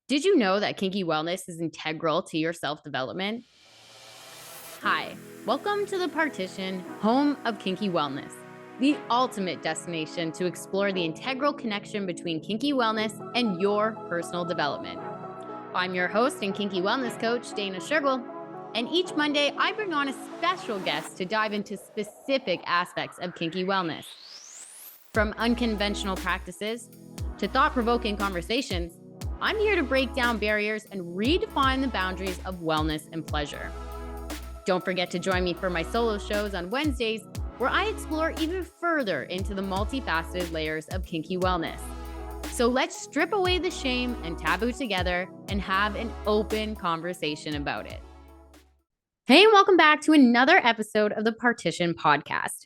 Did you know that kinky wellness is integral to your self-development? Hi, welcome to The Partition, home of kinky wellness, the ultimate destination to explore the integral connection between kinky wellness and your personal development. I'm your host and kinky wellness coach, Dana Shergill, and each Monday I bring on a special guest to dive into specific aspects of kinky wellness. From unconventional practices to thought-provoking conversations, I'm here to break down barriers and redefine the boundaries of wellness and pleasure. Don't forget to join me for my solo shows on Wednesdays, where I explore even further into the multifaceted layers of kinky wellness. So let's strip away the shame and taboo together and have an open conversation about it. Hey, and welcome back to another episode of the Partition Podcast.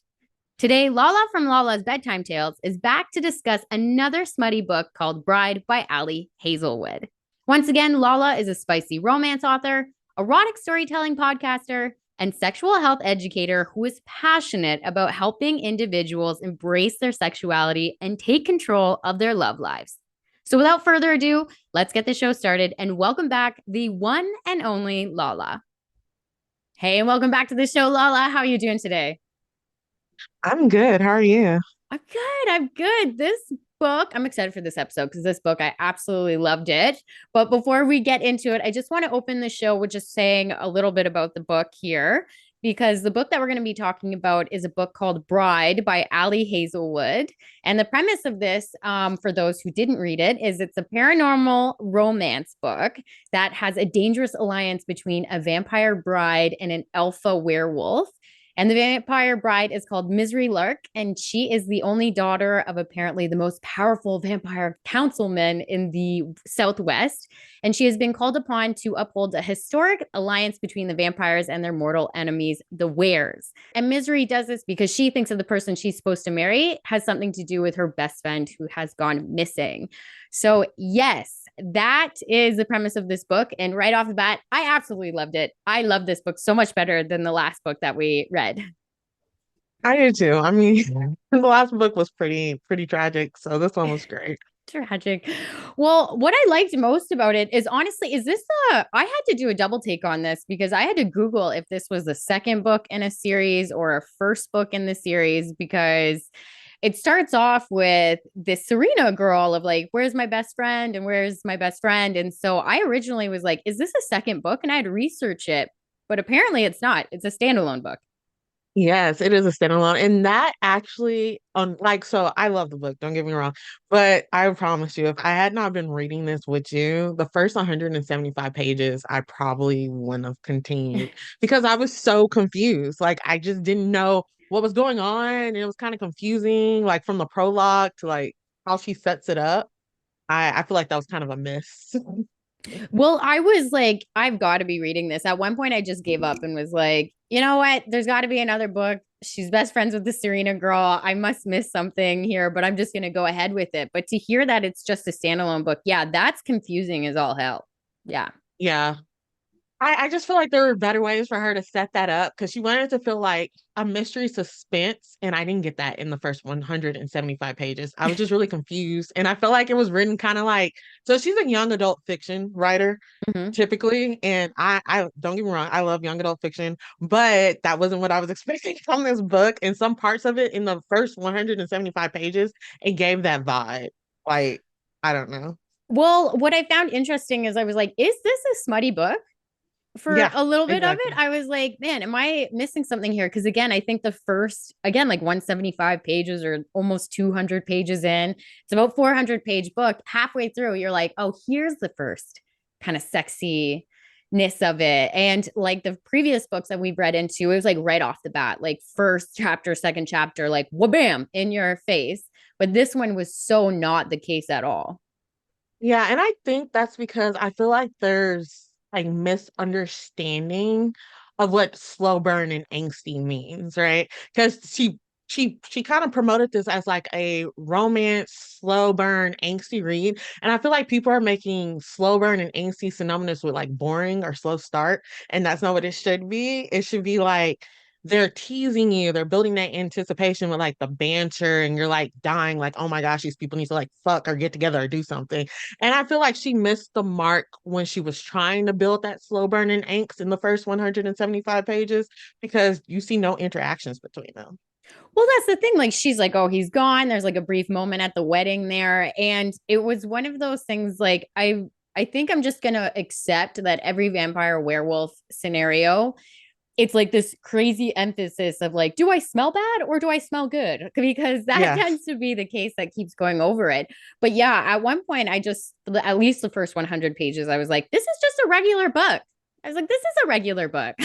Today, Lala from Lala's Bedtime Tales is back to discuss another smutty book called Bride by Ali Hazelwood. Once again, Lala is a spicy romance author, erotic storytelling podcaster, and sexual health educator who is passionate about helping individuals embrace their sexuality and take control of their love lives. So without further ado, let's get the show started and welcome back the one and only Lala. Hey, and welcome back to the show, Lala. How are you doing today? I'm good. How are you? I'm good. I'm good. This book, I'm excited for this episode because this book, I absolutely loved it. But before we get into it, I just want to open the show with just saying a little bit about the book here. Because the book that we're going to be talking about is a book called Bride by Ali Hazelwood. And the premise of this, for those who didn't read it, is it's a paranormal romance book that has a dangerous alliance between a vampire bride and an alpha werewolf. And the vampire bride is called Misery Lark, and she is the only daughter of apparently the most powerful vampire councilman in the Southwest. And she has been called upon to uphold a historic alliance between the vampires and their mortal enemies, the Wares. And Misery does this because she thinks that the person she's supposed to marry has something to do with her best friend who has gone missing. So, yes, that is the premise of this book. And right off the bat, I absolutely loved it. I love this book so much better than the last book that we read. I do too. I mean, the last book was pretty tragic, so this one was great. Tragic. Well, what I liked most about it is honestly, is this I had to do a double take on this because I had to Google if this was the second book in a series or a first book in the series because it starts off with this Serena girl of like, where's my best friend and where's my best friend? And so I originally was like, is this a second book? And I had to research it, but apparently it's not. It's a standalone book. Yes, it is a standalone. And that actually so I love the book, don't get me wrong. But I promise you, if I had not been reading this with you, the first 175 pages, I probably wouldn't have continued because I was so confused. Like I just didn't know what was going on. And it was kind of confusing, like from the prologue to like how she sets it up. I feel like that was kind of a miss. Well, I was like, I've got to be reading this. At one point, I just gave up and was like, you know what? There's got to be another book. She's best friends with the Serena girl. I must miss something here, but I'm just going to go ahead with it. But to hear that it's just a standalone book, yeah, that's confusing as all hell. Yeah. Yeah, I just feel like there were better ways for her to set that up because she wanted it to feel like a mystery suspense, and I didn't get that in the first 175 pages. I was just really confused, and I felt like it was written kind of like so. She's a young adult fiction writer Mhm. typically, and I don't get me wrong, I love young adult fiction, but that wasn't what I was expecting from this book. And some parts of it in the first 175 pages, it gave that vibe. Like I don't know. Well, what I found interesting is I was like, is this a smutty book? For Yeah, a little bit of it, exactly. I was like, man, am I missing something here? Because again, I think the first, again, like 175 pages or almost 200 pages in, it's about 400-page book. Halfway through, you're like, oh, here's the first kind of sexiness of it. And like the previous books that we've read into, it was like right off the bat, like first chapter, second chapter, like wha-bam in your face. But this one was so not the case at all. Yeah, and I think that's because I feel like there's like misunderstanding of what slow burn and angsty means, right? Because she kind of promoted this as like a romance, slow burn, angsty read. And I feel like people are making slow burn and angsty synonymous with like boring or slow start. And that's not what it should be. It should be like they're teasing you, they're building that anticipation with like the banter, and you're like dying, like, oh my gosh, these people need to like fuck or get together or do something. And I feel like she missed the mark when she was trying to build that slow burning angst in the first 175 pages because you see no interactions between them. Well, that's the thing. Like, she's like, oh, he's gone. There's like a brief moment at the wedding there. And it was one of those things like, I think I'm just gonna accept that every vampire werewolf scenario, it's like this crazy emphasis of like, do I smell bad or do I smell good? Because that Yes. tends to be the case that keeps going over it. But yeah, at one point, I just, at least the first 100 pages, I was like, this is just a regular book. I was like, this is a regular book.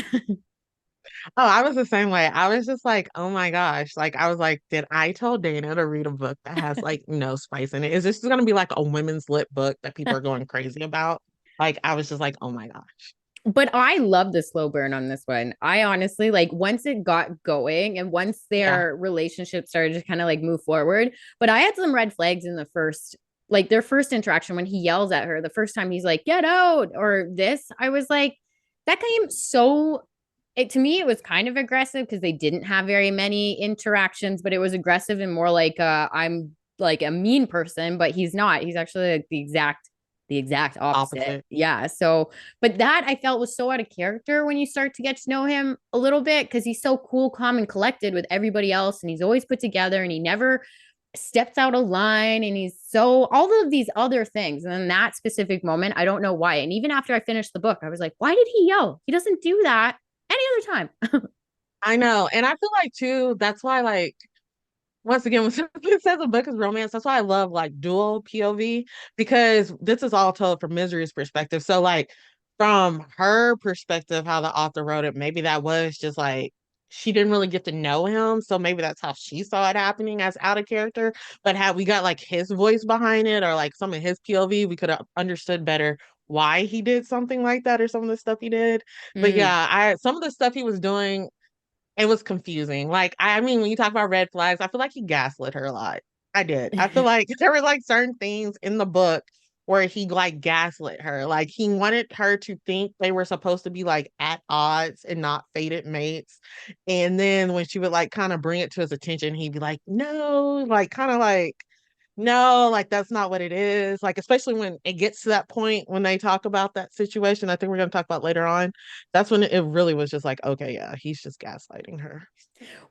Oh, I was the same way. I was just like, oh my gosh. Like, I was like, did I tell Dana to read a book that has like no spice in it? Is this going to be like a women's lit book that people are going crazy about? Like, I was just like, oh my gosh. But I love the slow burn on this one. I honestly like once it got going and once Yeah. their relationship started to kind of like move forward. But I had some red flags in the first, like their first interaction when he yells at her the first time he's like, get out or this. I was like, that came so. It to me, it was kind of aggressive because they didn't have very many interactions, but it was aggressive and more like I'm like a mean person, but he's not. He's actually like the exact opposite. Opposite. Yeah. So, but that I felt was so out of character when you start to get to know him a little bit because he's so cool, calm, and collected with everybody else. And he's always put together and he never steps out of line. And he's so all of these other things. And then that specific moment, I don't know why. And even after I finished the book, I was like, why did he yell? He doesn't do that any other time. I know. And I feel like too, that's why like once again, when it says a book is romance, that's why I love like dual POV because this is all told from Misery's perspective. So like from her perspective, how the author wrote it, maybe that was just like she didn't really get to know him. So maybe that's how she saw it happening as out of character. But had we got like his voice behind it or like some of his POV, we could have understood better why he did something like that or some of the stuff he did. But Mm. yeah, I some of the stuff he was doing it was confusing. Like, I mean, when you talk about red flags, I feel like he gaslit her a lot. I did. I feel like there were like certain things in the book where he like gaslit her. Like he wanted her to think they were supposed to be like at odds and not fated mates. And then when she would like kind of bring it to his attention, he'd be like, no, like kind of like, no, like that's not what it is. Like, especially when it gets to that point when they talk about that situation, I think we're going to talk about later on. That's when it really was just like, okay, yeah, he's just gaslighting her.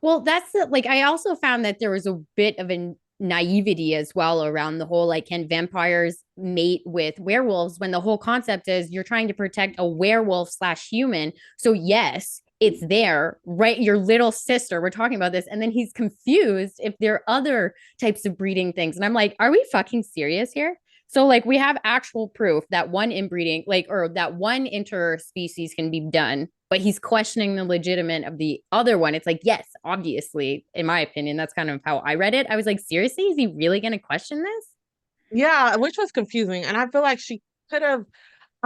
Well, that's the, like I also found that there was a bit of a naivety as well around the whole like can vampires mate with werewolves when the whole concept is you're trying to protect a werewolf slash human. So yes, it's there, right? Your little sister. We're talking about this, and then he's confused if there are other types of breeding things, and I'm like, are we fucking serious here? So like we have actual proof that one inbreeding, like or that one interspecies can be done, but he's questioning the legitimate of the other one. It's like, yes, obviously, in my opinion, that's kind of how I read it. I was like, seriously, is he really going to question this? Yeah, which was confusing. And I feel like she could have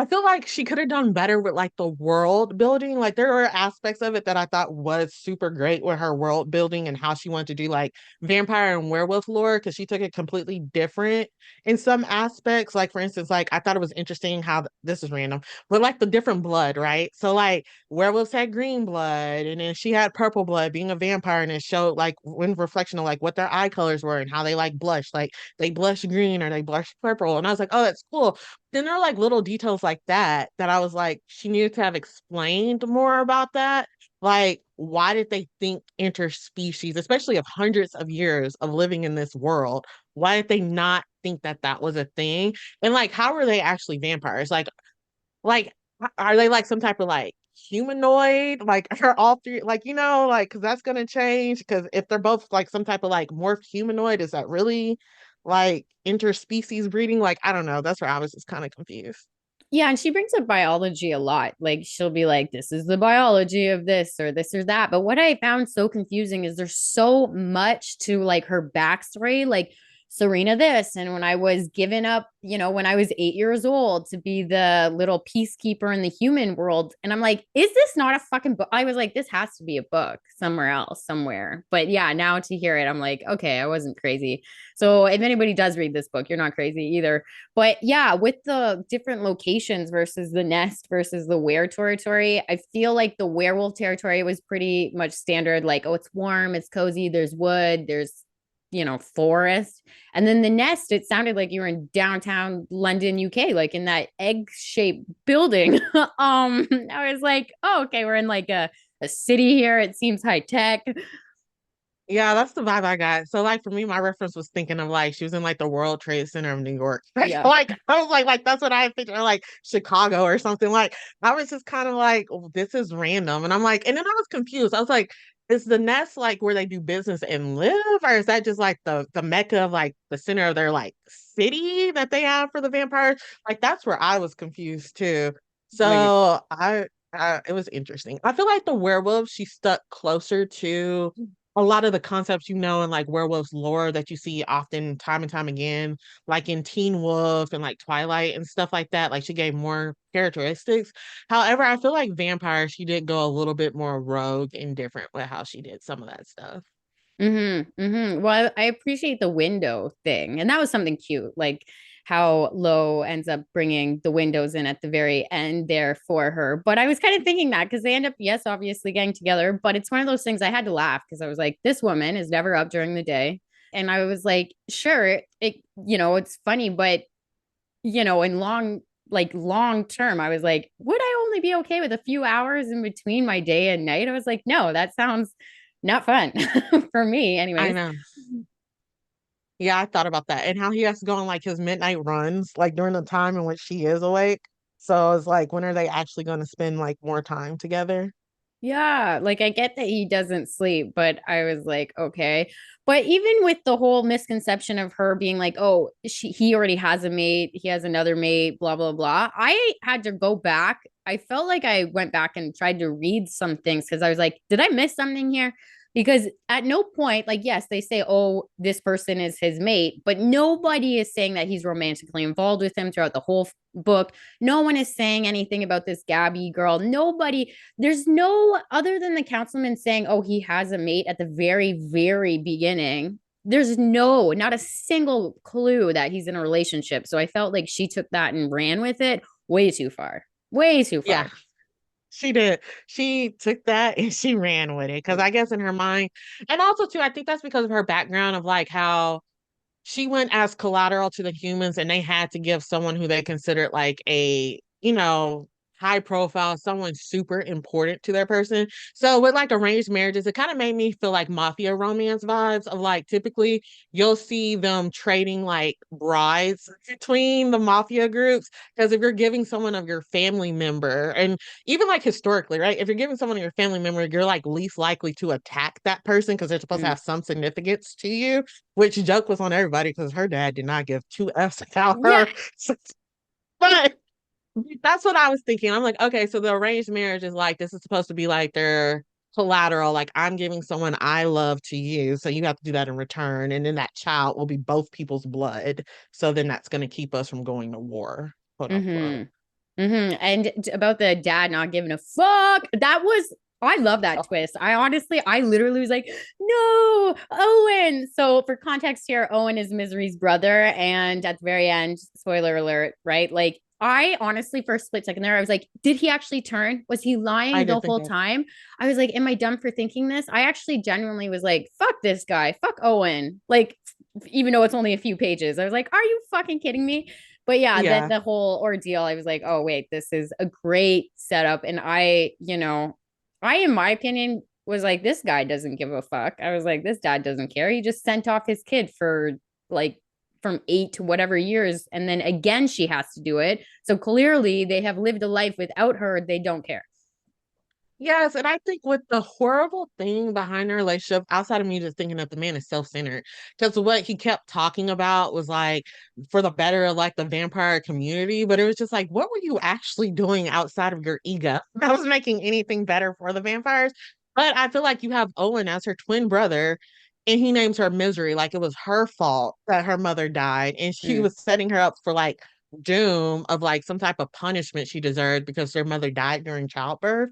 I feel like she could have done better with like the world building. Like there were aspects of it that I thought was super great with her world building and how she wanted to do like vampire and werewolf lore because she took it completely different in some aspects. Like for instance, like I thought it was interesting how this is random, but like the different blood, right? So like werewolves had green blood and then she had purple blood being a vampire and it showed like in reflection of like what their eye colors were and how they like blush. Like they blush green or they blush purple. And I was like, oh, that's cool. Then there are like little details like that that I was like, she needed to have explained more about that. Like, why did they think interspecies, especially of hundreds of years of living in this world? Why did they not think that that was a thing? And like, how are they actually vampires? Like, are they like some type of like humanoid? Like, are all three like like because that's gonna change? Because if they're both like some type of like morphed humanoid, is that really like interspecies breeding? Like, I don't know. That's where I was just kind of confused. Yeah, and she brings up biology a lot. Like she'll be like, this is the biology of this or that. But what I found so confusing is there's so much to like her backstory. Like Serena this. And when I was given up, when I was 8 years old to be the little peacekeeper in the human world. And I'm like, is this not a fucking book? I was like, this has to be a book somewhere else, somewhere. But yeah, now to hear it, I'm like, okay, I wasn't crazy. So if anybody does read this book, you're not crazy either. But yeah, with the different locations versus the nest versus the were territory, I feel like the werewolf territory was pretty much standard. Like, oh, it's warm, it's cozy, there's wood, there's forest. And then the nest, it sounded like you were in downtown London, UK, like in that egg-shaped building. I was like, oh, okay, we're in like a city here. It seems high tech. Yeah, that's the vibe I got. So like for me, my reference was thinking of like she was in like the World Trade Center of New York. Yeah. Like I was like that's what I pictured, like Chicago or something. Like I was just kind of like, oh, this is random. And I'm like, and then I was confused. I was like, is the nest like where they do business and live, or is that just like the mecca of like the center of their like city that they have for the vampires? Like that's where I was confused too. Like, So it was interesting. I feel like the werewolf she stuck closer to a lot of the concepts in like werewolves lore that you see often time and time again, like in Teen Wolf and like Twilight and stuff like that. Like she gave more characteristics. However, I feel like vampire, she did go a little bit more rogue and different with how she did some of that stuff. Well, I appreciate the window thing. And that was something cute, like how Lo ends up bringing the windows in at the very end there for her. But I was kind of thinking that because they end up, yes, obviously getting together. But it's one of those things I had to laugh because I was like, this woman is never up during the day. And I was like, sure, it's funny, but, in long term, I was like, would I only be okay with a few hours in between my day and night? I was like, no, that sounds not fun for me, I anyways. know. Yeah, I thought about that and how he has to go on like his midnight runs, like during the time in which she is awake. So it's like, when are they actually going to spend like more time together? Yeah, like I get that he doesn't sleep, but I was like, okay. But even with the whole misconception of her being like, oh, he already has a mate, he has another mate, blah blah blah. I had to go back. I felt like I went back and tried to read some things because I was like, did I miss something here? Because at no point, like, yes, they say, oh, this person is his mate, but nobody is saying that he's romantically involved with him throughout the whole book. No one is saying anything about this Gabby girl. Nobody, there's no, other than the councilman saying, oh, he has a mate at the very, very beginning. There's not a single clue that he's in a relationship. So I felt like she took that and ran with it way too far. Way too Yeah, far. she did. She took that and she ran with it. Cause I guess in her mind, and also too, I think that's because of her background of like how she went as collateral to the humans and they had to give someone who they considered like a, high profile, someone super important to their person. So with like arranged marriages, it kind of made me feel like mafia romance vibes of like typically you'll see them trading like brides between the mafia groups. Because if you're giving someone of your family member, and even like historically, right? If you're giving someone of your family member, you're like least likely to attack that person because they're supposed to Mm. have some significance to you, which joke was on everybody because her dad did not give two F's about Yeah. her. But that's what I was thinking. I'm like, okay, so the arranged marriage is like this is supposed to be like their collateral, like I'm giving someone I love to you, so you have to do that in return, and then that child will be both people's blood. So then that's going to keep us from going to war, quote unquote. Mm-hmm. And about the dad not giving a fuck, I love that twist. I literally was like, no, Owen. So, for context here, Owen is Misery's brother. And at the very end, spoiler alert, right? Like, I honestly, for a split second there, I was like, did he actually turn? Was he I lying the did think whole that. time? I was like, am I dumb for thinking this? I actually genuinely was like, fuck this guy, fuck Owen. Like, even though it's only a few pages, I was like, are you fucking kidding me? But yeah, Yeah. the whole ordeal, I was like, oh wait, this is a great setup. And I, in my opinion, was like, this guy doesn't give a fuck. I was like, this dad doesn't care. He just sent off his kid for like from 8 to whatever years. And then again, she has to do it. So clearly they have lived a life without her. They don't care. Yes, and I think what the horrible thing behind their relationship, outside of me just thinking that the man is self-centered, because what he kept talking about was like for the better of like the vampire community, but it was just like, what were you actually doing outside of your ego that was making anything better for the vampires? But I feel like you have Owen as her twin brother, and he names her Misery, like it was her fault that her mother died, and she Mm. was setting her up for like doom of like some type of punishment she deserved because their mother died during childbirth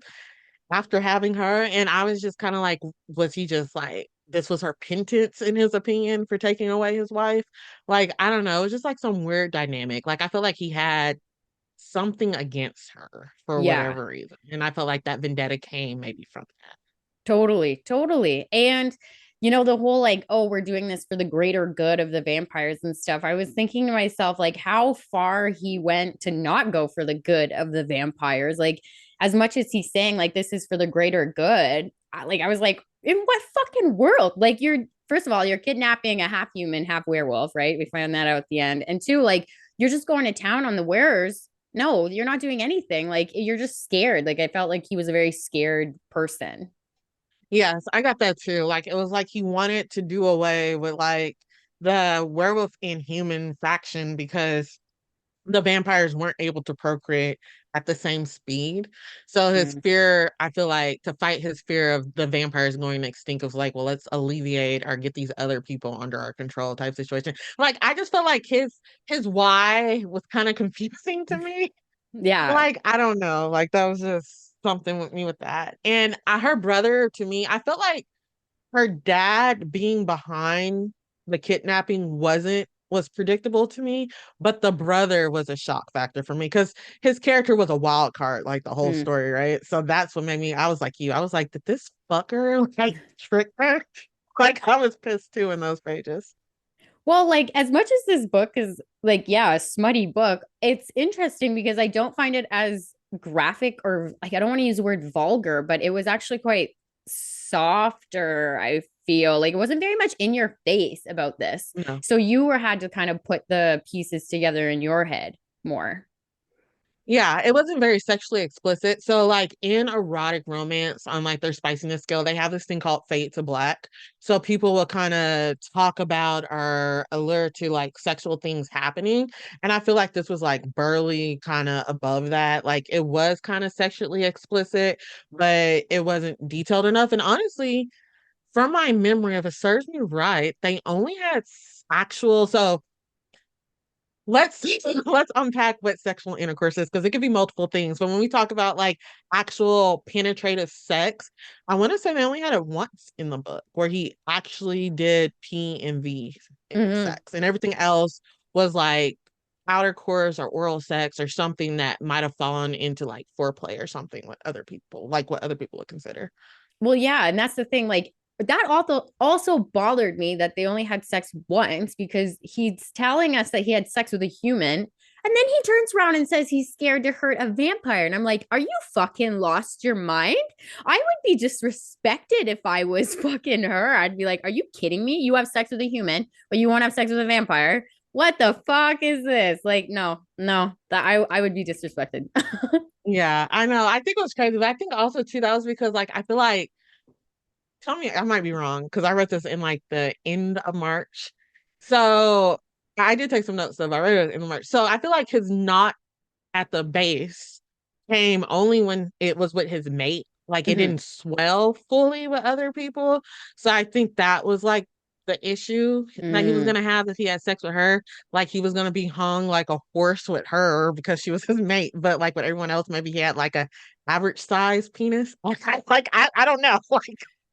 after having her. And I was just kind of like, was he just like, this was her penance in his opinion for taking away his wife? Like, I don't know. It was just like some weird dynamic. Like, I feel like he had something against her for Yeah. whatever reason. And I felt like that vendetta came maybe from that. Totally, totally. And the whole like, oh, we're doing this for the greater good of the vampires and stuff. I was thinking to myself, like, how far he went to not go for the good of the vampires. Like, as much as he's saying, like, this is for the greater good, I was like, in what fucking world? Like, first of all, you're kidnapping a half human, half werewolf, right? We find that out at the end. And two, like, you're just going to town on the wearers. No, you're not doing anything. Like, you're just scared. Like, I felt like he was a very scared person. Yes, I got that too. Like, it was like he wanted to do away with like the werewolf and human faction because the vampires weren't able to procreate at the same speed. So his Mm. fear, I feel like, to fight his fear of the vampires going extinct was like, well, let's alleviate or get these other people under our control type situation. Like I just felt like his why was kind of confusing to me. Yeah. Like, I don't know. Like that was just something with me with that. And her brother to me, I felt like her dad being behind the kidnapping was predictable to me, but the brother was a shock factor for me because his character was a wild card, like the whole Mm. story, right? So that's what made me. I was like you. I was like, did this fucker like trick her? Like I was pissed too in those pages. Well, like as much as this book is like, yeah, a smutty book, it's interesting because I don't find it as graphic or like I don't want to use the word vulgar, but it was actually quite softer, I feel. Like it wasn't very much in your face about this. No. So you were had to kind of put the pieces together in your head more. Yeah, it wasn't very sexually explicit. So, like in erotic romance, on like their spiciness scale, they have this thing called fade to black. So people will kind of talk about or allure to like sexual things happening. And I feel like this was like burly, kind of above that. Like it was kind of sexually explicit, but it wasn't detailed enough. And honestly, from my memory, if it serves me right, they only had actual. So let's let's unpack what sexual intercourse is because it could be multiple things. But when we talk about like actual penetrative sex, I want to say they only had it once in the book where he actually did P and V Mm-hmm. sex, and everything else was like outer course or oral sex or something that might have fallen into like foreplay or something with other people, like what other people would consider. Well, yeah, and that's the thing. Like that also bothered me that they only had sex once because he's telling us that he had sex with a human, and then he turns around and says he's scared to hurt a vampire. And I'm like, are you fucking lost your mind? I would be disrespected if I was fucking her. I'd be like, are you kidding me? You have sex with a human, but you won't have sex with a vampire. What the fuck is this? Like, no, no, that I would be disrespected. Yeah, I know. I think it was crazy, but I think also too that was because like I feel like tell me I might be wrong because I read this in like the end of March. So I did take some notes of I read it in March. So I feel like his not at the base came only when it was with his mate. Like it Mhm. didn't swell fully with other people. So I think that was like the issue that he was Mm. gonna have if he had sex with her. Like he was gonna be hung like a horse with her because she was his mate. But like with everyone else, maybe he had like a average size penis. I don't know. Like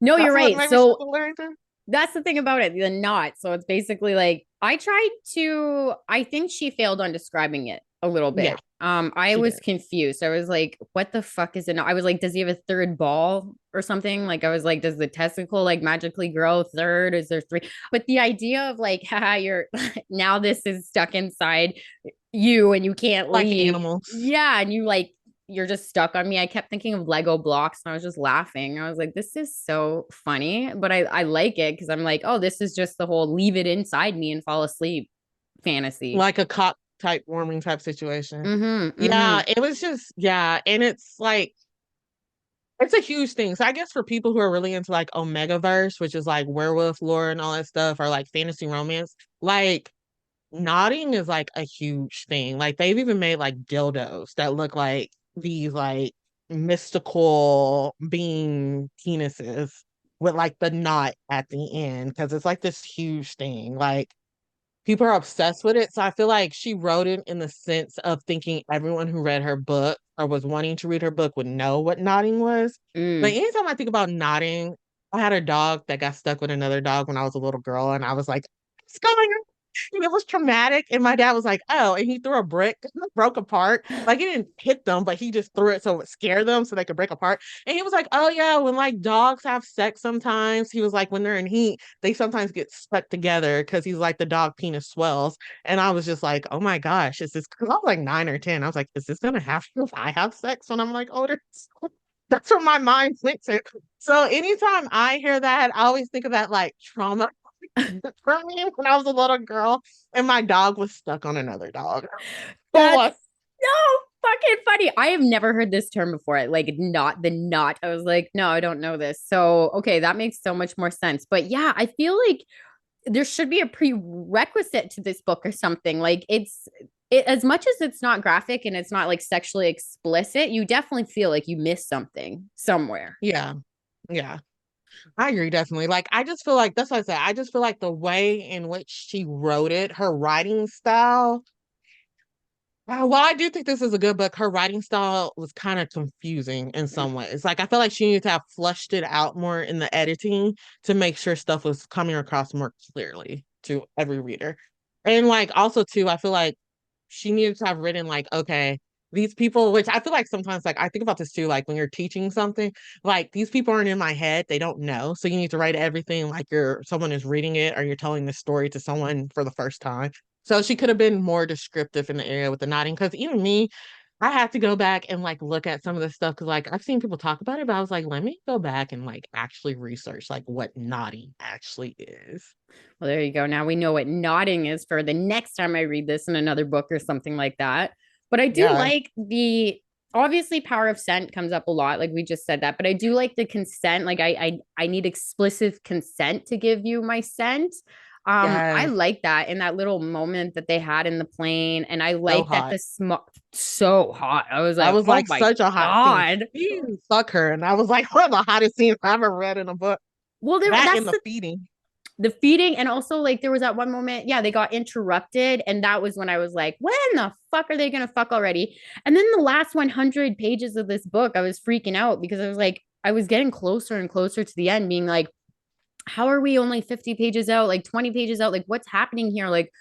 No, you're that's what right. maybe she was So alluding to. that's the thing about it, the knot. So it's basically like I think she failed on describing it a little Yeah, bit. I she was did. confused. I was like, what the fuck is it? I was like, does he have a third ball or something? Like I was like, does the testicle like magically grow third? Is there three? But the idea of like, haha, you're now this is stuck inside you and you can't Like leave. animals. Yeah, and you're just stuck on me. I kept thinking of Lego blocks and I was just laughing. I was like, this is so funny, but I like it because I'm like, oh, this is just the whole leave it inside me and fall asleep fantasy. Like a cock type warming type situation. Mm-hmm. Yeah, Mm-hmm. it was just yeah, and it's like it's a huge thing. So I guess for people who are really into like Omegaverse, which is like werewolf lore and all that stuff, or like fantasy romance, like nodding is like a huge thing. Like they've even made like dildos that look like these like mystical being penises. with like the knot at the end because it's like this huge thing. Like people are obsessed with it. So I feel like she wrote it in the sense of thinking everyone who read her book or was wanting to read her book would know what nodding was. But Mm. anytime I think about nodding, I had a dog that got stuck with another dog when I was a little girl, and I was like, what's going on? And it was traumatic. And my dad was like, oh, and he threw a brick, broke apart. Like he didn't hit them, but he just threw it so it scared them so they could break apart. And he was like, oh yeah, when like dogs have sex sometimes, he was like, when they're in heat, they sometimes get stuck together because he's like the dog penis swells. And I was just like, oh my gosh, is this because I was like 9 or 10? I was like, is this gonna happen if I have sex when I'm like older? That's where my mind went to. So anytime I hear that, I always think of that like trauma for me when I was a little girl and my dog was stuck on another dog. That's What? so fucking funny. I have never heard this term before. Like not the knot. I was like, no, I don't know this. So okay, that makes so much more sense. But yeah, I feel like there should be a prerequisite to this book or something. Like as much as it's not graphic and it's not like sexually explicit, you definitely feel like you missed something somewhere. Yeah, yeah. I agree, definitely. Like, I just feel like that's what I said. I just feel like the way in which she wrote it, her writing style. While I do think this is a good book, her writing style was kind of confusing in some ways. Like, I feel like she needed to have flushed it out more in the editing to make sure stuff was coming across more clearly to every reader. And like, also too, I feel like she needed to have written like, okay, these people, which I feel like sometimes like I think about this too, like when you're teaching something, like these people aren't in my head, they don't know. So you need to write everything like someone is reading it or you're telling the story to someone for the first time. So she could have been more descriptive in the area with the nodding. Cause even me, I had to go back and like look at some of this stuff because like I've seen people talk about it, but I was like, let me go back and like actually research like what nodding actually is. Well, there you go. Now we know what nodding is for the next time I read this in another book or something like that. But I do Yeah. like the obviously power of scent comes up a lot, like we just said that. But I do like the consent. Like I need explicit consent to give you my scent. I Yes. like that in that little moment that they had in the plane, and I So like that hot. the so hot. I was That like, was oh like my such a hot scene. god. He even fuck her, and I was like, one of the hottest scenes I ever read in a book. Well, That that's in the feeding. the feeding, and also like there was that one moment, yeah, they got interrupted, and that was when I was like, when the fuck are they gonna fuck already? And then the last 100 pages of this book, I was freaking out because I was like, I was getting closer and closer to the end, being like, how are we only 50 pages out, like 20 pages out, like what's happening here? Like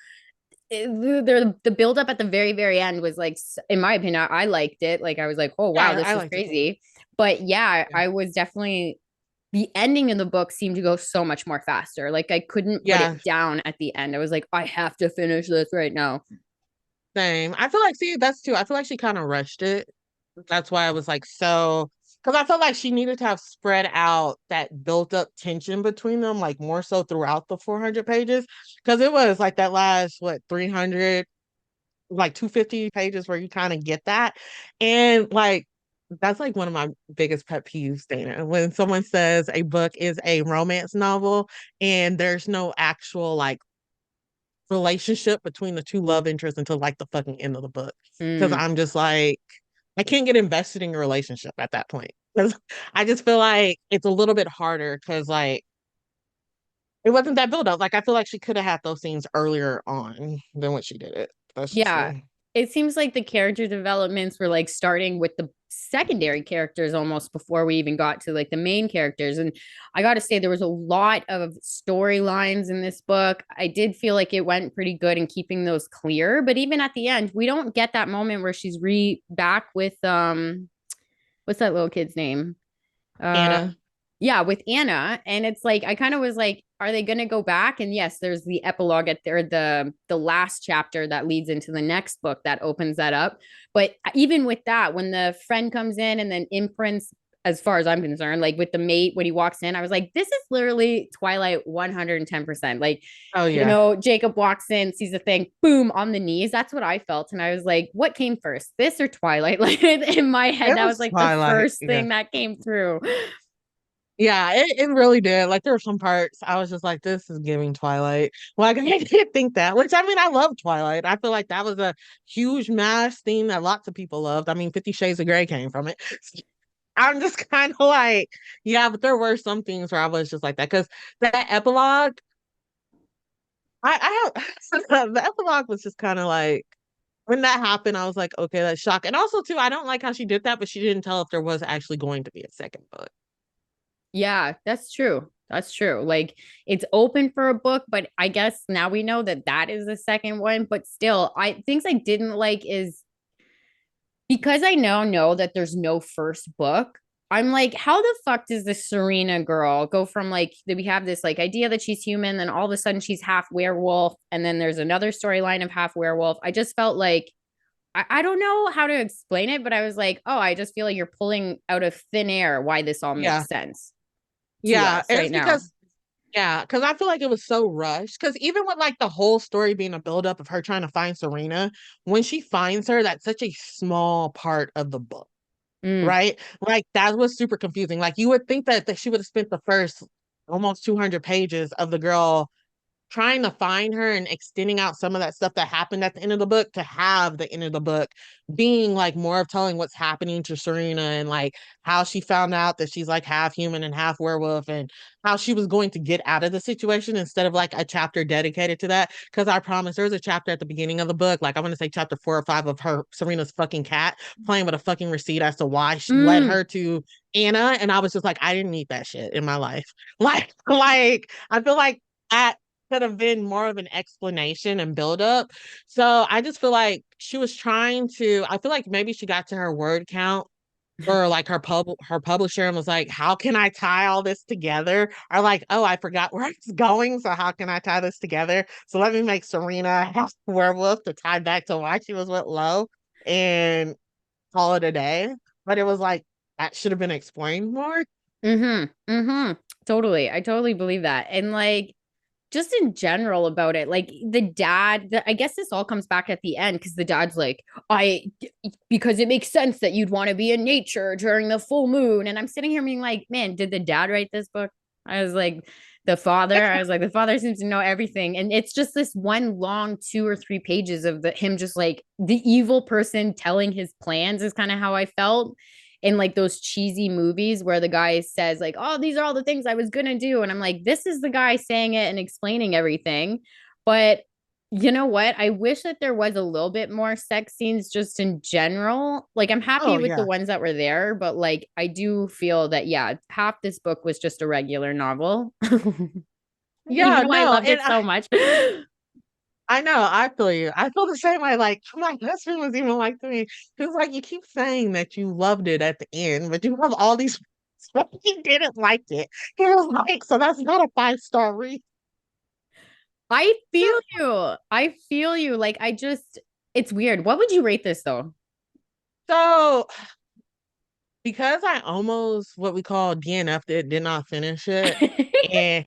the build up at the very end was like, in my opinion, I liked it. Like I was like, oh wow, Yeah, this I is liked it too. crazy. But yeah, Yeah. I was definitely, the ending of the book seemed to go so much more faster. Like I couldn't put Yeah, it down at the end. I was like, I have to finish this right now. same. I feel like, see, that's too. I feel like she kind of rushed it. That's why I was like, so, because I felt like she needed to have spread out that built up tension between them, like more so throughout the 400 pages. Because it was like that last, what, 300, like 250 pages where you kind of get that. And like, that's like one of my biggest pet peeves, Dana. When someone says a book is a romance novel and there's no actual like relationship between the two love interests until like the fucking end of the book. Because Mm. I'm just like, I can't get invested in your relationship at that point. Because I just feel like it's a little bit harder because like it wasn't that build up. Like I feel like she could have had those scenes earlier on than what she did it. That's just Yeah. me. It seems like the character developments were like starting with the secondary characters almost before we even got to like the main characters. And I got to say, there was a lot of storylines in this book. I did feel like it went pretty good in keeping those clear. But even at the end, we don't get that moment where she's back with what's that little kid's name? Uh Anna. yeah, with Anna. And it's like I kind of was like, are they gonna go back? And yes, there's the epilogue at there, the last chapter that leads into the next book that opens that up. But even with that, when the friend comes in and then imprints, as far as I'm concerned, like with the mate when he walks in, I was like, this is literally Twilight 110%. Like, Oh yeah. Jacob walks in, sees the thing, boom, on the knees. That's what I felt. And I was like, what came first, this or Twilight? Like in my head, It that was was like the Twilight. first Yeah. thing that came through. Yeah, it really did. Like there were some parts I was just like, this is giving Twilight. Like I didn't think that, which I mean, I love Twilight. I feel like that was a huge mass theme that lots of people loved. I mean, 50 Shades of Grey came from it. I'm just kind of like, yeah, but there were some things where I was just like that because that epilogue, I have the epilogue was just kind of like when that happened, I was like, okay, that's shock. And also too, I don't like how she did that, but she didn't tell if there was actually going to be a second book. Yeah, that's true. That's true. Like it's open for a book, but I guess now we know that that is the second one. But still, I things I didn't like is because I now know that there's no first book. I'm like, how the fuck does this Serena girl go from like that we have this like idea that she's human, then all of a sudden she's half werewolf, and then there's another storyline of half werewolf. I just felt like I don't know how to explain it, but I was like, oh, I just feel like you're pulling out of thin air why this all Yeah. makes sense to Yeah. us right It's now. because yeah, because I feel like it was so rushed. Because even with like the whole story being a buildup of her trying to find Serena, when she finds her, that's such a small part of the book, Mm. right? Like that was super confusing. Like you would think that she would have spent the first almost 200 pages of the girl trying to find her and extending out some of that stuff that happened at the end of the book to have the end of the book being like more of telling what's happening to Serena and like how she found out that she's like half human and half werewolf and how she was going to get out of the situation instead of like a chapter dedicated to that. Because I promise there's a chapter at the beginning of the book, like I'm gonna say chapter 4 or 5 of her Serena's fucking cat playing with a fucking receipt as to why she led Mm. her to Anna. And I was just like, I didn't need that shit in my life. Like I feel like that could have been more of an explanation and build up. So I just feel like she was trying to, I feel like maybe she got to her word count or like her publisher and was like, how can I tie all this together? Or like, oh, I forgot where it's going. So how can I tie this together? So let me make Serena half werewolf to tie back to why she was with Lo and call it a day. But it was like that should have been explained more. Mm-hmm. Mm-hmm. Totally. I totally believe that. And like just in general about it, like I guess this all comes back at the end because the dad's like, because it makes sense that you'd want to be in nature during the full moon. And I'm sitting here being like, man, did the dad write this book? I was like, the father seems to know everything. And it's just this one long 2 or 3 pages of him just like the evil person telling his plans is kind of how I felt in like those cheesy movies where the guy says like, "Oh, these are all the things I was gonna do," and I'm like, "This is the guy saying it and explaining everything." But you know what? I wish that there was a little bit more sex scenes just in general. Like, I'm happy Oh with the yeah. ones that were there, but like, I do feel that yeah, half this book was just a regular novel, even Yeah, though I no, loved and it so much. I know, I feel you. I feel the same way. Like my husband was even like to me. He was like, "You keep saying that you loved it at the end, but you have all these but he didn't like it." He was like, "So that's not a 5-star read." I feel you. I feel you. Like, it's weird. What would you rate this though? So because I almost what we call DNF'd it, did not finish it, and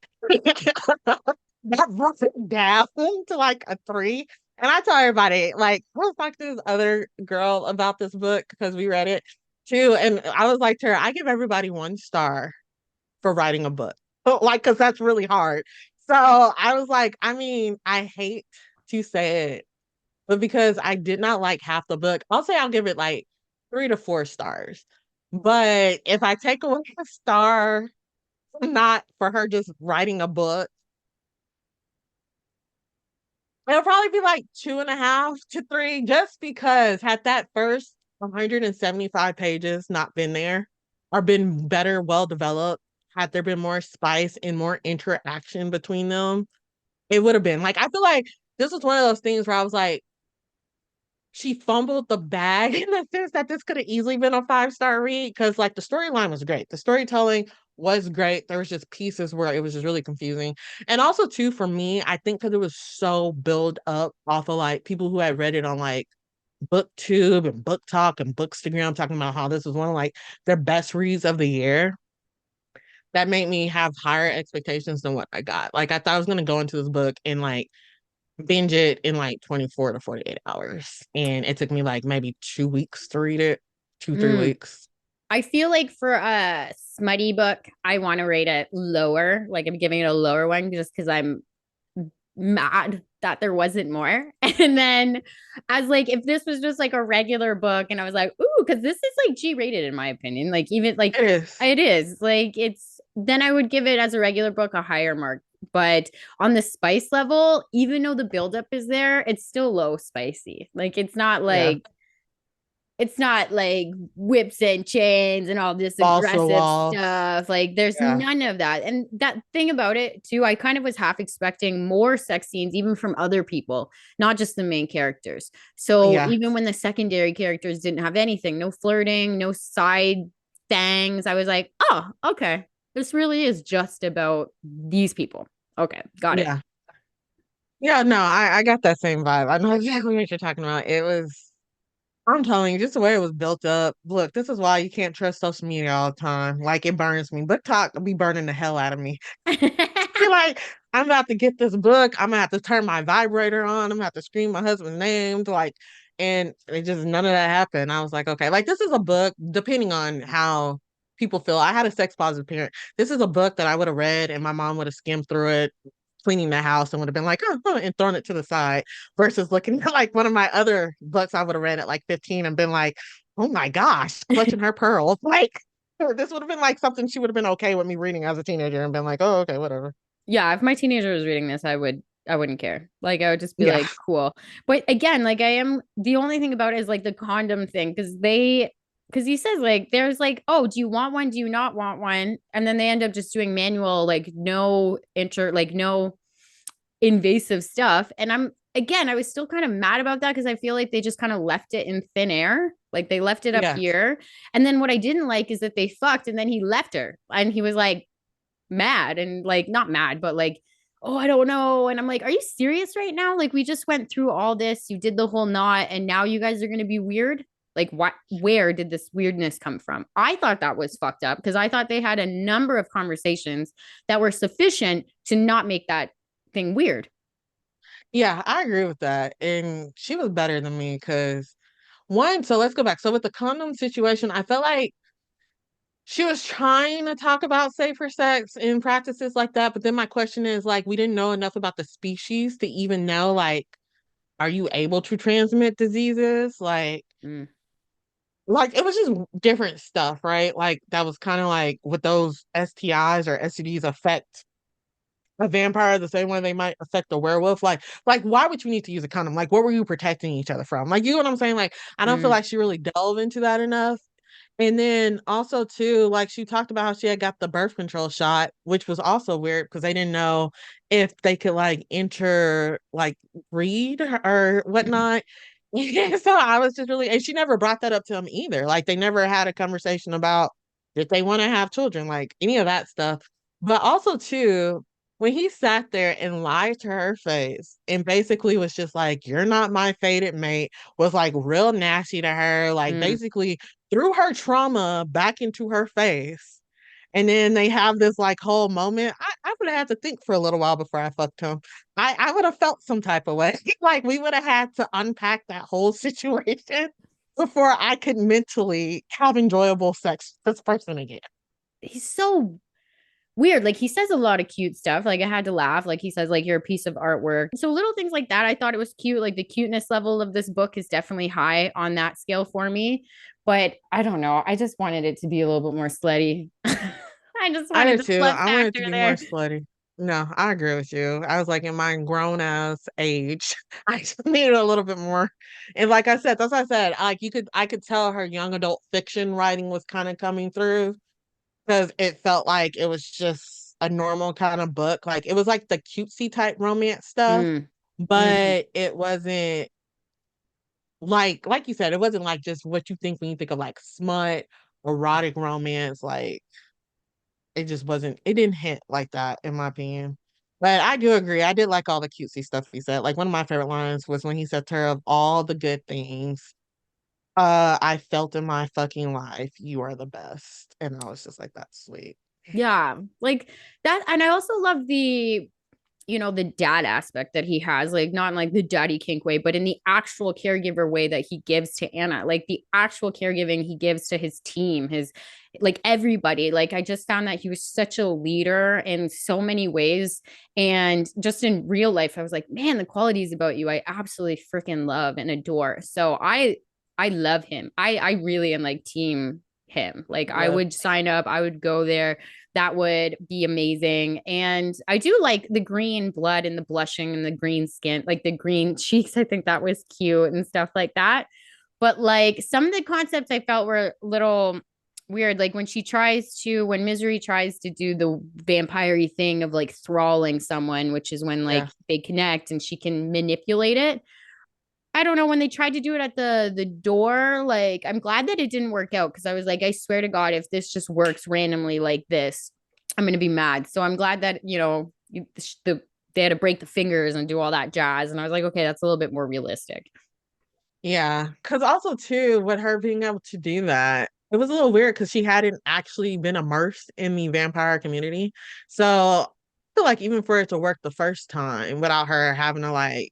that brought it down to like a 3. And I tell everybody, like, I was talking to this other girl about this book because we read it too. And I was like to her, I give everybody 1 star for writing a book. Like, because that's really hard. So I was like, I mean, I hate to say it, but because I did not like half the book, I'll say I'll give it like 3 to 4 stars. But if I take away a star, not for her just writing a book, it'll probably be like 2.5 to 3, just because had that first 175 pages not been there or been better, well developed, had there been more spice and more interaction between them, it would have been like, I feel like this was one of those things where I was like, she fumbled the bag in the sense that this could have easily been a 5-star read because like the storyline was great. The storytelling was great. There was just pieces where it was just really confusing. And also too, for me, I think because it was so built up off of like people who had read it on like booktube and book talk and bookstagram talking about how this was one of like their best reads of the year. That made me have higher expectations than what I got. Like I thought I was gonna go into this book and like binge it in like 24 to 48 hours. And it took me like maybe 2 weeks to read it, two, three Mm. weeks. I feel like for a smutty book, I want to rate it lower. Like I'm giving it a lower one just because I'm mad that there wasn't more. And then as like if this was just like a regular book and I was like, ooh, because this is like G-rated in my opinion. Like even like It is. it is like it's then I would give it as a regular book a higher mark. But on the spice level, even though the buildup is there, it's still low spicy. Like Yeah. it's not like whips and chains and all this Balls to the aggressive walls. stuff. Like there's Yeah. none of that. And that thing about it too, I kind of was half expecting more sex scenes, even from other people, not just the main characters. So Yeah. even when the secondary characters didn't have anything, no flirting, no side things, I was like, oh, okay. This really is just about these people. Okay, got it. Yeah. Yeah, no, I got that same vibe. I know exactly what you're talking about. I'm telling you, just the way it was built up. Look, this is why you can't trust social media all the time. Like it burns me. Book talk be burning the hell out of me. Be like, I'm about to get this book. I'm gonna have to turn my vibrator on. I'm gonna have to scream my husband's name. Like, and it just none of that happened. I was like, okay, like this is a book, depending on how people feel. I had a sex positive parent. This is a book that I would have read and my mom would have skimmed through it, cleaning the house and would have been like, oh, and thrown it to the side versus looking at like one of my other books I would have read at like 15 and been like, oh my gosh, clutching her pearls. Like, this would have been like something she would have been okay with me reading as a teenager and been like, oh, okay, whatever. Yeah, if my teenager was reading this, I wouldn't care. Like I would just be Yeah. like, cool. But again, like I am the only thing about it is like the condom thing because he says like there's like, oh, do you want one? Do you not want one? And then they end up just doing manual, like no invasive stuff. And I was still kind of mad about that because I feel like they just kind of left it in thin air. Like they left it up Yes. here. And then what I didn't like is that they fucked and then he left her and he was like, mad and like not mad, but like, oh, I don't know. And I'm like, are you serious right now? Like, we just went through all this. You did the whole knot, and now you guys are going to be weird. Like, what? Where did this weirdness come from? I thought that was fucked up because I thought they had a number of conversations that were sufficient to not make that thing weird. Yeah, I agree with that. And she was better than me because one, so let's go back. So with the condom situation, I felt like she was trying to talk about safer sex and practices like that. But then my question is like, we didn't know enough about the species to even know like, are you able to transmit diseases? Mm, Like it was just different stuff, right? Like that was kind of like with those STIs or STDs affect a vampire the same way they might affect a werewolf. Like why would you need to use a condom? Like what were you protecting each other from? Like you know what I'm saying? Like I don't feel mm, like she really delved into that enough. And then also too, like she talked about how she had got the birth control shot, which was also weird because they didn't know if they could like enter like breed or mm, whatnot. So I was just really, and she never brought that up to him either. Like they never had a conversation about if they want to have children, like any of that stuff. But also too, when he sat there and lied to her face and basically was just like, "You're not my fated mate," was like real nasty to her, like mm. basically threw her trauma back into her face. And then they have this like whole moment. I would have had to think for a little while before I fucked him. I would have felt some type of way. Like we would have had to unpack that whole situation before I could mentally have enjoyable sex with this person again. He's so weird. Like he says a lot of cute stuff. Like I had to laugh. Like he says, like you're a piece of artwork. So little things like that. I thought it was cute. Like the cuteness level of this book is definitely high on that scale for me. But I don't know. I just wanted it to be a little bit more slutty. I just I wanted did the too. slut I wanted it to factor be more there. slutty. No, I agree with you. I was like in my grown ass age, I just needed a little bit more. And like I said, that's what I said. Like I could tell her young adult fiction writing was kind of coming through because it felt like it was just a normal kind of book. Like it was like the cutesy type romance stuff, Mm, mhm. but it wasn't like you said, it wasn't like just what you think when you think of like smut, erotic romance. Like it just wasn't. It didn't hit like that in my opinion. But I do agree. I did like all the cutesy stuff he said. Like one of my favorite lines was when he said to her, "Of all the good things I felt in my fucking life, you are the best." And I was just like, "That's sweet." Yeah. Like that. And I also love the dad aspect that he has, like not in like the daddy kink way, but in the actual caregiver way that he gives to Anna, like the actual caregiving he gives to his team, his like everybody. Like I just found that he was such a leader in so many ways. And just in real life, I was like, man, the qualities about you I absolutely freaking love and adore. So I love him. I really am like team him. Like I Yeah. would sign up, I would go there. That would be amazing. And I do like the green blood and the blushing and the green skin, like the green cheeks. I think that was cute and stuff like that. But like some of the concepts I felt were a little weird. Like when Misery tries to do the vampire thing of like thralling someone, which is when like Yeah. they connect and she can manipulate it. I don't know when they tried to do it at the door. Like, I'm glad that it didn't work out because I was like, I swear to God, if this just works randomly like this, I'm gonna be mad. So I'm glad that they had to break the fingers and do all that jazz. And I was like, okay, that's a little bit more realistic. Yeah. Cause also too, with her being able to do that, it was a little weird because she hadn't actually been immersed in the vampire community. So I feel like even for it to work the first time without her having to like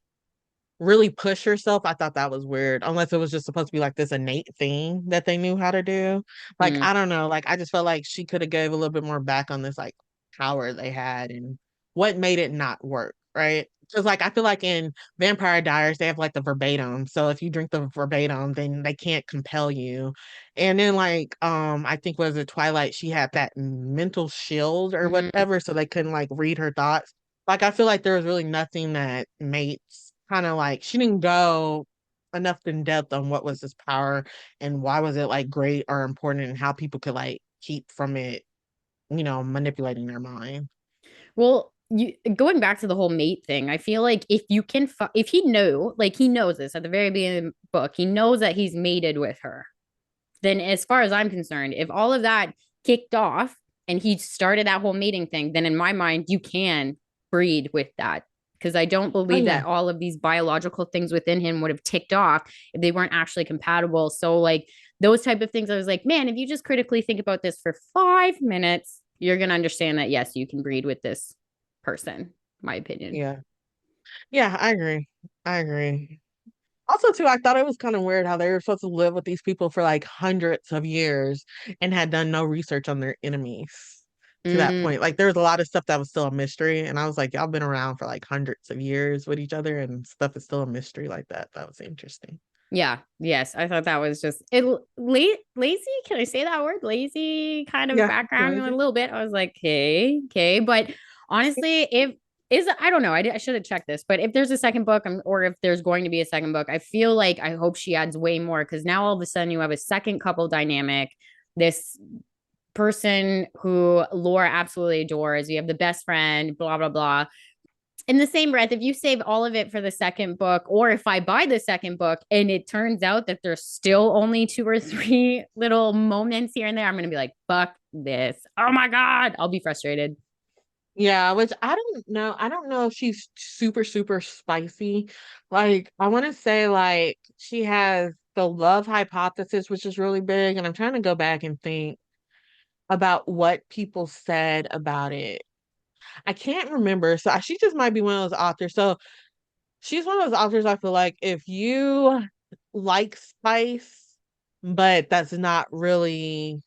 really push herself, I thought that was weird. Unless it was just supposed to be like this innate thing that they knew how to do. Like, Mm, I don't know. Like, I just felt like she could have gave a little bit more back on this like power they had and what made it not work, right? Because like I feel like in Vampire Diaries, they have like the verbatim. So if you drink the verbatim, then they can't compel you. And then like I think was it Twilight, she had that mental shield or mm. whatever, so they couldn't like read her thoughts. Like I feel like there was really nothing that made kind of like she didn't go enough in depth on what was this power and why was it like great or important and how people could like keep from it, manipulating their mind. Well, going back to the whole mate thing, I feel like if he knew, like he knows this at the very beginning of the book, he knows that he's mated with her. Then as far as I'm concerned, if all of that kicked off and he started that whole mating thing, then in my mind, you can breed with that. Because I don't Oh believe yeah. that all of these biological things within him would have ticked off if they weren't actually compatible. So, like those type of things, I was like, man, if you just critically think about this for 5 minutes, you're gonna understand that yes, you can breed with this person. My opinion. Yeah. Yeah, I agree. I agree. Also, too, I thought it was kind of weird how they were supposed to live with these people for like hundreds of years and had done no research on their enemies to that Mm, point. Like, there was a lot of stuff that was still a mystery. And I was like, y'all been around for like hundreds of years with each other, and stuff is still a mystery like that. That was interesting. yeah, yes. I thought that was just lazy. Can I say that word? Lazy kind of Yeah. background a Lazy. little bit. I was like, okay, okay. But honestly, if is I don't know. I should have checked this, but if there's a second book, or if there's going to be a second book, I feel like I hope she adds way more because now all of a sudden you have a second couple dynamic. This person who Laura absolutely adores. You have the best friend, blah blah blah. In the same breath, if you save all of it for the second book, or if I buy the second book and it turns out that there's still only two or three little moments here and there, I'm going to be like, fuck this. Oh my God. I'll be frustrated. Yeah, which I don't know. I don't know if she's super, super spicy. Like, I want to say, like, she has the love hypothesis, which is really big. And I'm trying to go back and think about what people said about it. I can't remember. So she just might be one of those authors. So she's one of those authors I feel like if you like spice, but that's not really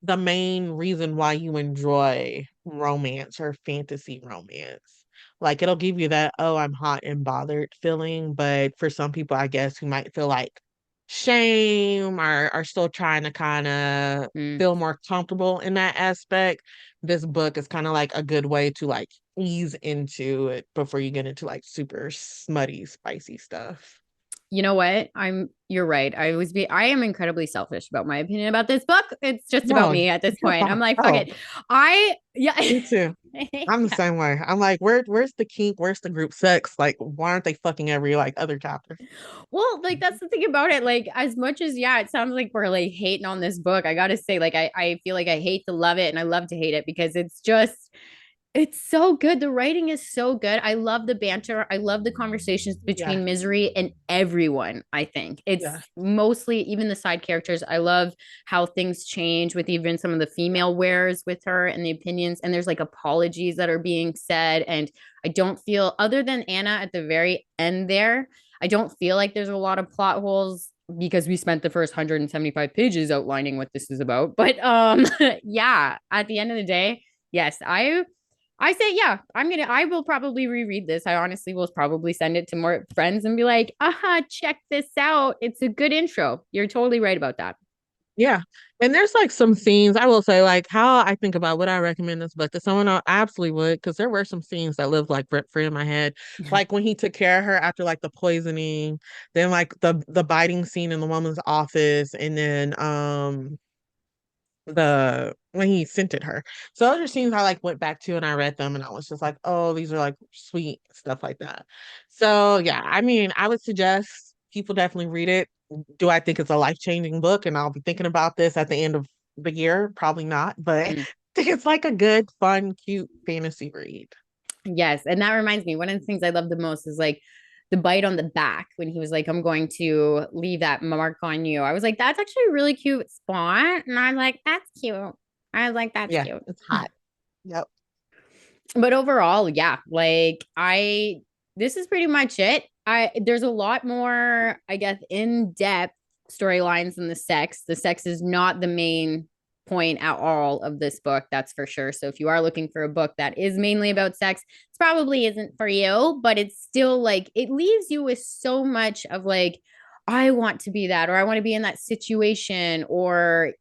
the main reason why you enjoy romance or fantasy romance. Like it'll give you that, oh, I'm hot and bothered feeling. But for some people, I guess, who might feel like shame or are still trying to kind of Mm. feel more comfortable in that aspect, this book is kind of like a good way to like ease into it before you get into like super smutty, spicy stuff. You know what? You're right. I am incredibly selfish about my opinion about this book. It's just about No, me at this you're point. I'm fine. like, fuck Oh, it. Yeah. me too. I'm the Yeah. same way. I'm like, where's the kink? Where's the group sex? Like, why aren't they fucking every like other chapter? Well, like that's the thing about it. Like, as much as yeah, it sounds like we're like hating on this book. I gotta say, like, I feel like I hate to love it and I love to hate it because it's so good. The writing is so good. I love the banter. I love the conversations Yeah, between Misery and everyone. I think it's yeah, mostly even the side characters. I love how things change with even some of the female wares with her and the opinions. And there's like apologies that are being said. And I don't feel, other than Anna at the very end there, I don't feel like there's a lot of plot holes because we spent the first 175 pages outlining what this is about. But yeah, at the end of the day, yes, I say, yeah, I will probably reread this. I honestly will probably send it to more friends and be like, check this out. It's a good intro. You're totally right about that. Yeah. And there's like some scenes I will say, like how I think about would I recommend this book to someone, I absolutely would, because there were some scenes that lived like rent free in my head. Like when he took care of her after like the poisoning, then like the biting scene in the woman's office, and then the when he scented her. So those are scenes I like went back to and I read them and I was just like, oh, these are like sweet stuff like that. So yeah, I mean, I would suggest people definitely read it. Do I think it's a life-changing book and I'll be thinking about this at the end of the year? Probably not, but I Mm. think it's like a good, fun, cute fantasy read. Yes. And that reminds me, one of the things I love the most is like the bite on the back when he was like, I'm going to leave that mark on you. I was like, that's actually a really cute spot. And I'm like, that's cute. I was like, that's Yeah, cute. it's hot. Yep. But overall, yeah, like this is pretty much it. There's a lot more, I guess, in-depth storylines than the sex. The sex is not the main point at all of this book, that's for sure. So if you are looking for a book that is mainly about sex, it probably isn't for you, but it's still like it leaves you with so much of like, I want to be that, or I want to be in that situation, or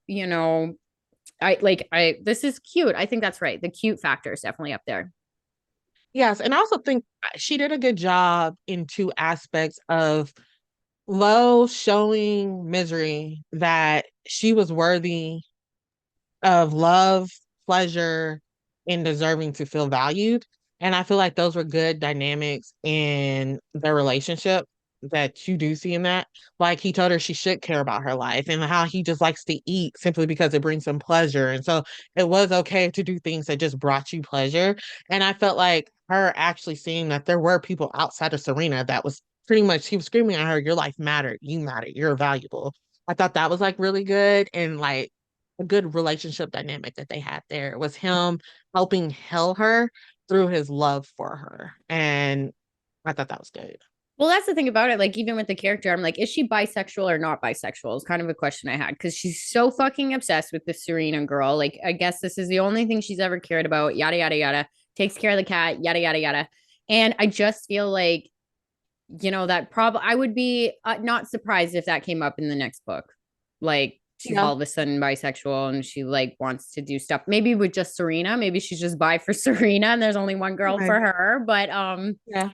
I this is cute. I think that's right. The cute factor is definitely up there. Yes, and I also think she did a good job in two aspects of Low showing Misery that she was worthy of love, pleasure, and deserving to feel valued. And I feel like those were good dynamics in their relationship that you do see in that. Like he told her she should care about her life and how he just likes to eat simply because it brings him pleasure. And so it was okay to do things that just brought you pleasure. And I felt like her actually seeing that there were people outside of Serena that was pretty much, he was screaming at her, your life mattered, you matter, you're valuable. I thought that was like really good and like a good relationship dynamic that they had there was him helping heal her through his love for her. And I thought that was good. Well, that's the thing about it. Like, even with the character, I'm like, is she bisexual or not bisexual? Is kind of a question I had because she's so fucking obsessed with the Serena girl. Like, I guess this is the only thing she's ever cared about. Yada, yada, yada. Takes care of the cat, yada, yada, yada. And I just feel like, that probably I would be not surprised if that came up in the next book. Like, she's Yeah. all of a sudden bisexual and she like wants to do stuff. Maybe with just Serena. Maybe she's just bi for Serena and there's only one girl for Right. her. But Yeah.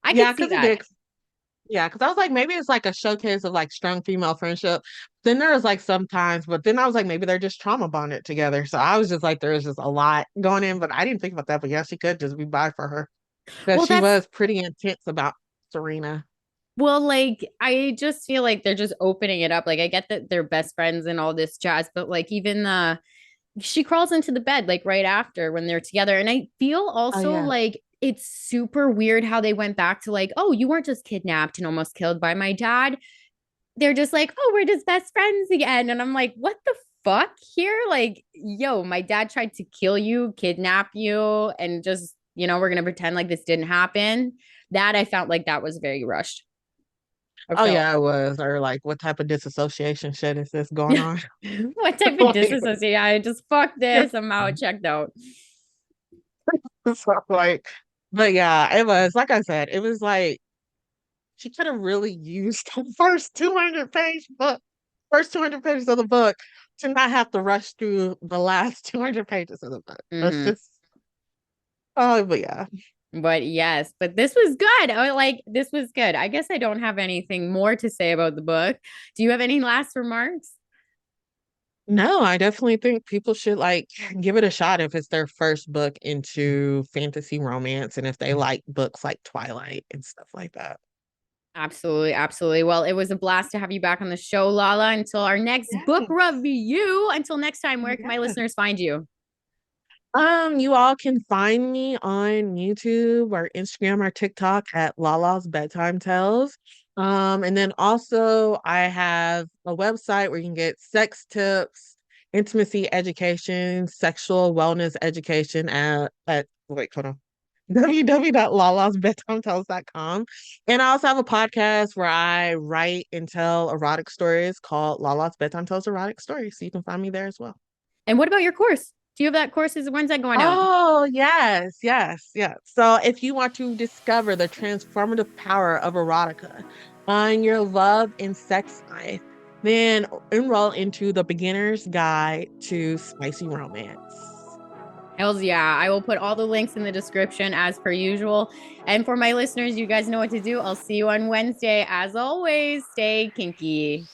I could Yeah, see because it that. did. Yeah, because I was like, maybe it's like a showcase of like strong female friendship. Then there was like sometimes, but then I was like, maybe they're just trauma bonded together. So I was just like, there was just a lot going in, but I didn't think about that. But yeah, she could just be bi for her because Well, she that's was pretty intense about Serena. Well, like I just feel like they're just opening it up. Like I get that they're best friends and all this jazz, but like even she crawls into the bed like right after when they're together. And I feel Oh also yeah. like it's super weird how they went back to like, oh, you weren't just kidnapped and almost killed by my dad. They're just like, oh, we're just best friends again. And I'm like, what the fuck here? Like, yo, my dad tried to kill you, kidnap you, and just, we're gonna pretend like this didn't happen. That I felt like that was very rushed. I Oh felt yeah, it was. Or like, what type of disassociation shit is this going on? what type of Like, disassociation? I just fuck yeah. this. I'm out, checked out. So like, but yeah, it was like I said, it was like she could have really used the first 200 pages of the book to not have to rush through the last 200 pages of the book. That's Hmm. just, oh, but yeah. But yes, but this was good. This was good. I guess I don't have anything more to say about the book. Do you have any last remarks? No, I definitely think people should like give it a shot if it's their first book into fantasy romance and if they like books like Twilight and stuff like that. Absolutely, absolutely. Well, it was a blast to have you back on the show, Lala. Until our next book Yes. review. Until next time, where can my Yes. listeners find you? You all can find me on YouTube or Instagram or TikTok at Lala's Bedtime Tales. And then also I have a website where you can get sex tips, intimacy education, sexual wellness education at wait, hold on. www.lalasbedtimetales.com. And I also have a podcast where I write and tell erotic stories called Lala's Bedtime Tales Erotic Stories. So you can find me there as well. And what about your course? Do you have that courses? When's that going out? Oh, yes, yes, yes. So if you want to discover the transformative power of erotica, find your love and sex life, then enroll into the beginner's guide to spicy romance. Hells yeah. I will put all the links in the description as per usual. And for my listeners, you guys know what to do. I'll see you on Wednesday. As always, stay kinky.